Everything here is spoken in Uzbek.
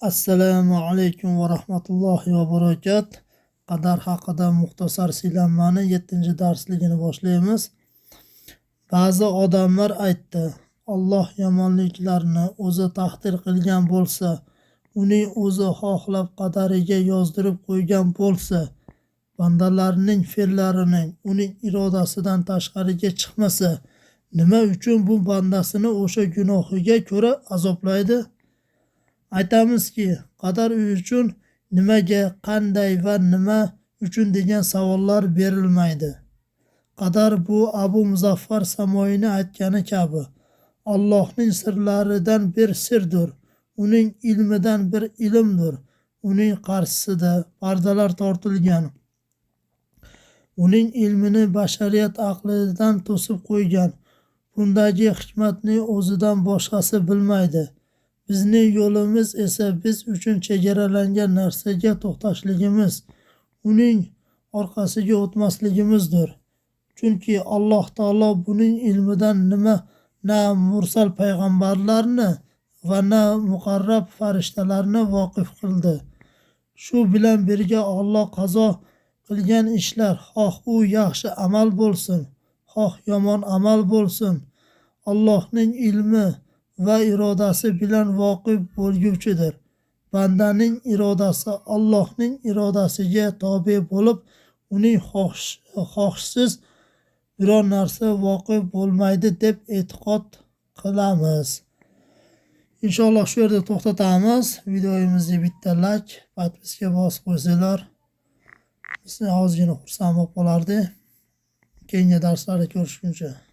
Assalomu alaykum va rahmatullohi va barakatuh. Qadar haqida muxtasar siylanmani 7-darsligini boshlaymiz. Ba'zi odamlar aytdi: Alloh yomonliklarni o'zi taqdir qilgan bo'lsa, uning o'zi xohlab qadariga yozdirib qo'ygan bo'lsa, bandalarning fe'llarining uning irodasidan tashqariga chiqmasa, nima uchun bu bandasini o'sha gunohiga ko'ra azoblaydi? Aytamizki, qadar uchun nimaga, qanday va nima uchun degan savollar berilmaydi. Qadar bu Abu Muzaffar Samoiyni aytgani kabi Allohning sirlaridan bir sirdir, uning ilmidan bir ilmdir. Uning qarshisida pardalar tortilgan. Uning ilmini bashariyat aqlidan to'sib qo'ygan. Bundagi hikmatni o'zidan boshqasi bilmaydi. Bizning yo'limiz esa biz uchun chegaralangan narsaga to'xtashligimiz, uning orqasiga o'tmasligimizdir. Chunki Alloh taolo buning ilmidan na mursal payg'ambarlarni va na muqarrab farishtalarni voqif qildi. Shu bilan birga Alloh qazo qilgan ishlar, xoh u yaxshi amal bo'lsin, xoh yomon amal bo'lsin, Allohning ilmi va irodasi bilan voqif bo'lguvchidir. Bandaning irodasi Allohning irodasiga tobe bo'lib, uning xohishsiz biror narsa voqif bo'lmaydi deb e'tiqod qilamiz. Inshaalloh shu yerda to'xtatamiz. Videoyimizni bitta like, podpiska bosib qo'ysanglar, bizni ozgina xursand bo'lib qolardi. Keyingi darslarda ko'rishguncha